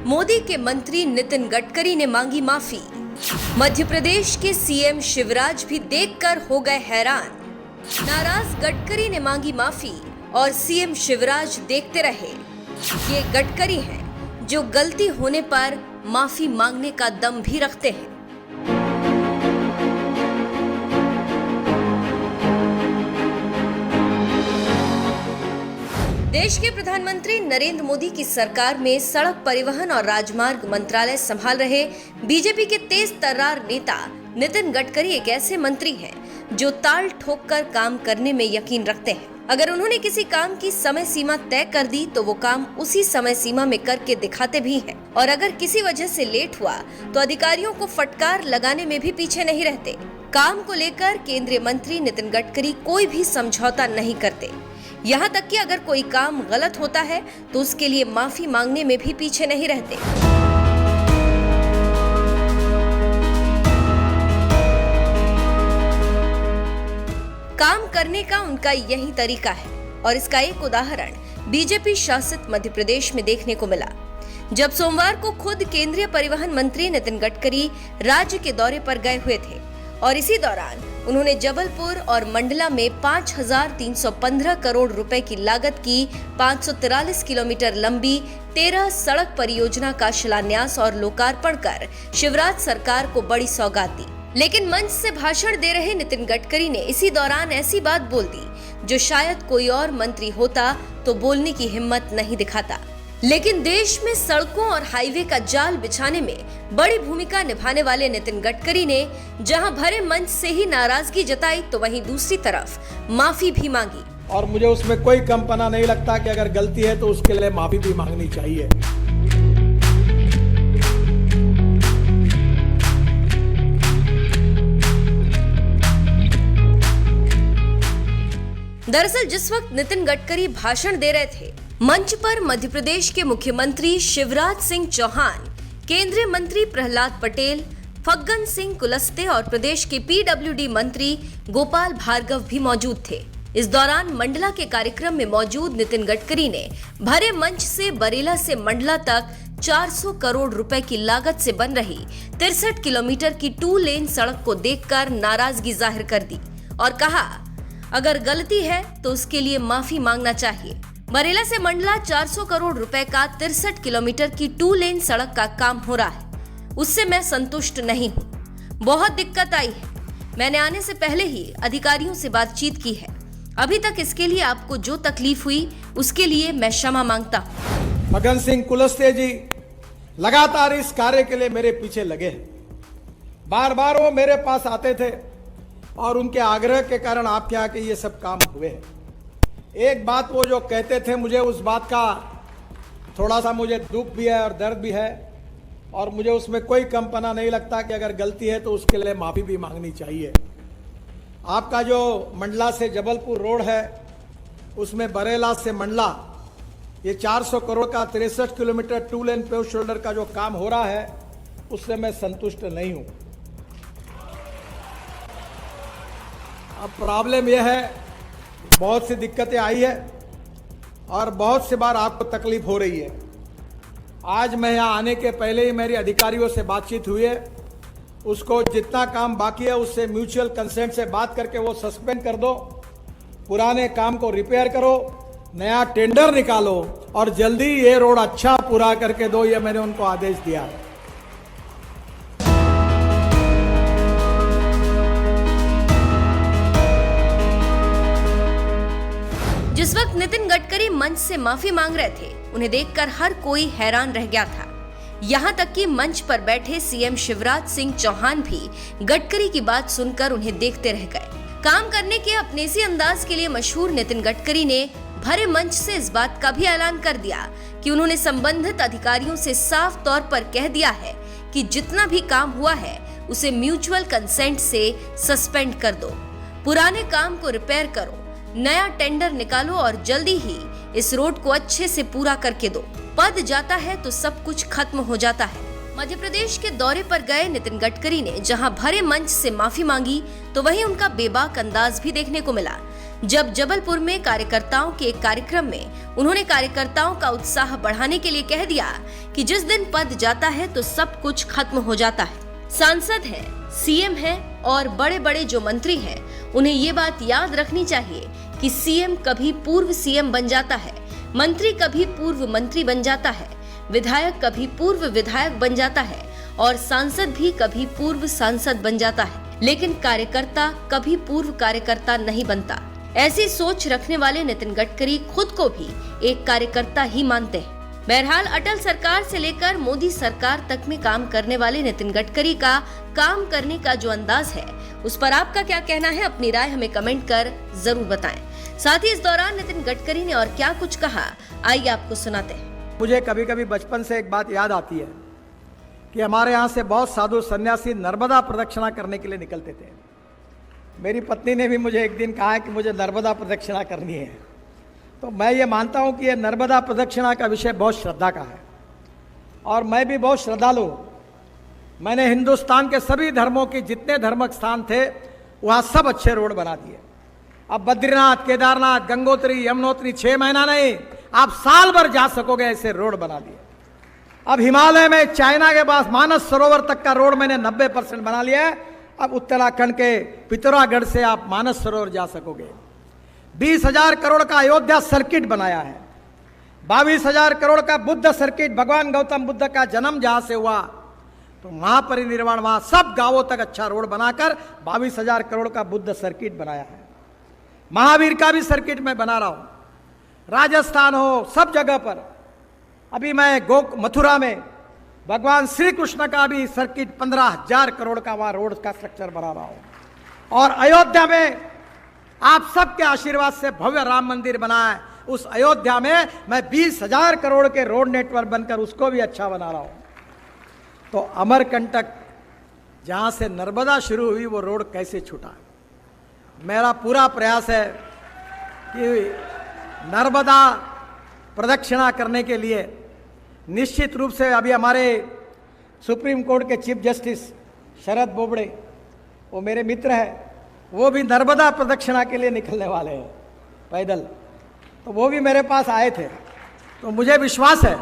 मोदी के मंत्री नितिन गडकरी ने मांगी माफी। मध्य प्रदेश के सीएम शिवराज भी देखकर हो गए हैरान। नाराज गडकरी ने मांगी माफी और सीएम शिवराज देखते रहे। ये गडकरी हैं जो गलती होने पर माफी मांगने का दम भी रखते हैं। देश के प्रधानमंत्री नरेंद्र मोदी की सरकार में सड़क परिवहन और राजमार्ग मंत्रालय संभाल रहे बीजेपी के तेज तर्रार नेता नितिन गडकरी एक ऐसे मंत्री हैं जो ताल ठोक कर काम करने में यकीन रखते हैं। अगर उन्होंने किसी काम की समय सीमा तय कर दी तो वो काम उसी समय सीमा में करके दिखाते भी हैं और अगर किसी वजह से लेट हुआ तो अधिकारियों को फटकार लगाने में भी पीछे नहीं रहते। काम को लेकर केंद्रीय मंत्री नितिन गडकरी कोई भी समझौता नहीं करते। यहाँ तक कि अगर कोई काम गलत होता है तो उसके लिए माफी मांगने में भी पीछे नहीं रहते। काम करने का उनका यही तरीका है और इसका एक उदाहरण बीजेपी शासित मध्य प्रदेश में देखने को मिला, जब सोमवार को खुद केंद्रीय परिवहन मंत्री नितिन गडकरी राज्य के दौरे पर गए हुए थे और इसी दौरान उन्होंने जबलपुर और मंडला में 5,315 करोड़ रुपए की लागत की 543 किलोमीटर लंबी 13 सड़क परियोजना का शिलान्यास और लोकार्पण कर शिवराज सरकार को बड़ी सौगात दी। लेकिन मंच से भाषण दे रहे नितिन गडकरी ने इसी दौरान ऐसी बात बोल दी जो शायद कोई और मंत्री होता तो बोलने की हिम्मत नहीं दिखाता। लेकिन देश में सड़कों और हाईवे का जाल बिछाने में बड़ी भूमिका निभाने वाले नितिन गडकरी ने जहां भरे मंच से ही नाराजगी जताई तो वहीं दूसरी तरफ माफी भी मांगी। और मुझे उसमें कोई कमपना नहीं लगता कि अगर गलती है तो उसके लिए माफी भी मांगनी चाहिए। दरअसल जिस वक्त नितिन गडकरी भाषण दे रहे थे, मंच पर मध्य प्रदेश के मुख्यमंत्री शिवराज सिंह चौहान, केंद्रीय मंत्री प्रहलाद पटेल, फग्गन सिंह कुलस्ते और प्रदेश के पीडब्ल्यूडी मंत्री गोपाल भार्गव भी मौजूद थे। इस दौरान मंडला के कार्यक्रम में मौजूद नितिन गडकरी ने भरे मंच से बरेला से मंडला तक 400 करोड़ रुपए की लागत से बन रही 63 किलोमीटर की 2 लेन सड़क को देखकर नाराजगी जाहिर कर दी और कहा, अगर गलती है तो उसके लिए माफी मांगना चाहिए। बरेला से मंडला 400 करोड़ रुपए का 63 किलोमीटर की 2 लेन सड़क का काम हो रहा है, उससे मैं संतुष्ट नहीं हूँ। बहुत दिक्कत आई है। मैंने आने से पहले ही अधिकारियों से बातचीत की है। अभी तक इसके लिए आपको जो तकलीफ हुई उसके लिए मैं क्षमा मांगता हूँ। फग्गन सिंह कुलस्ते जी लगातार इस कार्य के लिए मेरे पीछे लगे हैं। बार बार वो मेरे पास आते थे और उनके आग्रह के कारण आपके यहाँ के ये सब काम हुए हैं। एक बात वो जो कहते थे, मुझे उस बात का थोड़ा सा मुझे दुख भी है और दर्द भी है और मुझे उसमें कोई कमपना नहीं लगता कि अगर गलती है तो उसके लिए माफ़ी भी मांगनी चाहिए। आपका जो मंडला से जबलपुर रोड है उसमें बरेला से मंडला ये 400 करोड़ का 63 किलोमीटर 2 लेन पेव शोल्डर का जो काम हो रहा है उससे मैं संतुष्ट नहीं हूँ। अब प्रॉब्लम यह है, बहुत सी दिक्कतें आई है और बहुत सी बार आपको तकलीफ हो रही है। आज मैं यहाँ आने के पहले ही मेरी अधिकारियों से बातचीत हुई है, उसको जितना काम बाकी है उससे म्यूचुअल कंसेंट से बात करके वो सस्पेंड कर दो, पुराने काम को रिपेयर करो, नया टेंडर निकालो और जल्दी ये रोड अच्छा पूरा करके दो, ये मैंने उनको आदेश दिया है। जिस वक्त नितिन गडकरी मंच से माफी मांग रहे थे, उन्हें देखकर हर कोई हैरान रह गया था। यहाँ तक कि मंच पर बैठे सीएम शिवराज सिंह चौहान भी गडकरी की बात सुनकर उन्हें देखते रह गए। काम करने के अपने इसी अंदाज के लिए मशहूर नितिन गडकरी ने भरे मंच से इस बात का भी ऐलान कर दिया कि उन्होंने संबंधित अधिकारियों से साफ तौर पर कह दिया है कि जितना भी काम हुआ है उसे म्यूचुअल कंसेंट से सस्पेंड कर दो, पुराने काम को रिपेयर करो, नया टेंडर निकालो और जल्दी ही इस रोड को अच्छे से पूरा करके दो। पद जाता है तो सब कुछ खत्म हो जाता है। मध्य प्रदेश के दौरे पर गए नितिन गडकरी ने जहां भरे मंच से माफी मांगी, तो वहीं उनका बेबाक अंदाज भी देखने को मिला। जब जबलपुर में कार्यकर्ताओं के एक कार्यक्रम में उन्होंने कार्यकर्ताओं का उत्साह बढ़ाने के लिए कह दिया कि जिस दिन पद जाता है तो सब कुछ खत्म हो जाता है। सांसद है, सीएम है और बड़े बड़े जो मंत्री हैं, उन्हें ये बात याद रखनी चाहिए कि सीएम कभी पूर्व सीएम बन जाता है, मंत्री कभी पूर्व मंत्री बन जाता है, विधायक कभी पूर्व विधायक बन जाता है और सांसद भी कभी पूर्व सांसद बन जाता है, लेकिन कार्यकर्ता कभी पूर्व कार्यकर्ता नहीं बनता। ऐसी सोच रखने वाले नितिन गडकरी खुद को भी एक कार्यकर्ता ही मानते हैं। बहरहाल अटल सरकार से लेकर मोदी सरकार तक में काम करने वाले नितिन गडकरी का काम करने का जो अंदाज है, उस पर आपका क्या कहना है? अपनी राय हमें कमेंट कर जरूर बताएं। साथ ही इस दौरान नितिन गडकरी ने और क्या कुछ कहा, आइए आपको सुनाते हैं। मुझे कभी कभी बचपन से एक बात याद आती है कि हमारे यहाँ से बहुत साधु सन्यासी नर्मदा प्रदक्षिणा करने के लिए निकलते थे। मेरी पत्नी ने भी मुझे एक दिन कहा कि मुझे नर्मदा प्रदक्षिणा करनी है, तो मैं ये मानता हूँ कि ये नर्मदा प्रदक्षिणा का विषय बहुत श्रद्धा का है और मैं भी बहुत श्रद्धालु हूँ। मैंने हिंदुस्तान के सभी धर्मों के जितने धार्मिक स्थान थे वहाँ सब अच्छे रोड बना दिए। अब बद्रीनाथ, केदारनाथ, गंगोत्री, यमुनोत्री 6 महीना नहीं, आप साल भर जा सकोगे ऐसे रोड बना दिए। अब हिमालय में चाइना के पास मानस सरोवर तक का रोड मैंने 90% बना लिया है। अब उत्तराखंड के पिथौरागढ़ से आप मानस सरोवर जा सकोगे। 20,000 करोड़ का अयोध्या सर्किट बनाया है। 22,000 करोड़ का बुद्ध सर्किट, भगवान गौतम बुद्ध का जन्म जहां से हुआ तो महापरिनिर्वाण वहां सब गांवों तक अच्छा रोड बनाकर 22,000 करोड़ का बुद्ध सर्किट बनाया है। महावीर का भी सर्किट मैं बना रहा हूं। राजस्थान हो, सब जगह पर। अभी मैं मथुरा में भगवान श्री कृष्ण का भी सर्किट 15,000 करोड़ का वहां रोड का स्ट्रक्चर बना रहा हूं। और अयोध्या में आप सबके आशीर्वाद से भव्य राम मंदिर बना है। उस अयोध्या में मैं 20,000 करोड़ के रोड नेटवर्क बनकर उसको भी अच्छा बना रहा हूं। तो अमरकंटक जहां से नर्मदा शुरू हुई वो रोड कैसे छूटा? मेरा पूरा प्रयास है कि नर्मदा प्रदक्षिणा करने के लिए निश्चित रूप से अभी हमारे सुप्रीम कोर्ट के चीफ जस्टिस शरद बोबड़े, वो मेरे मित्र हैं, वो भी नर्मदा प्रदक्षिणा के लिए निकलने वाले हैं पैदल। तो वो भी मेरे पास आए थे। तो मुझे विश्वास है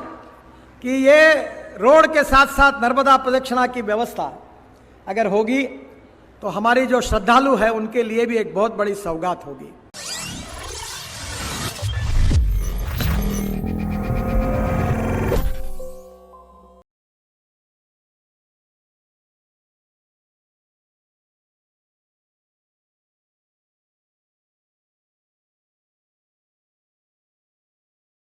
कि ये रोड के साथ साथ नर्मदा प्रदक्षिणा की व्यवस्था अगर होगी तो हमारी जो श्रद्धालु है उनके लिए भी एक बहुत बड़ी सौगात होगी।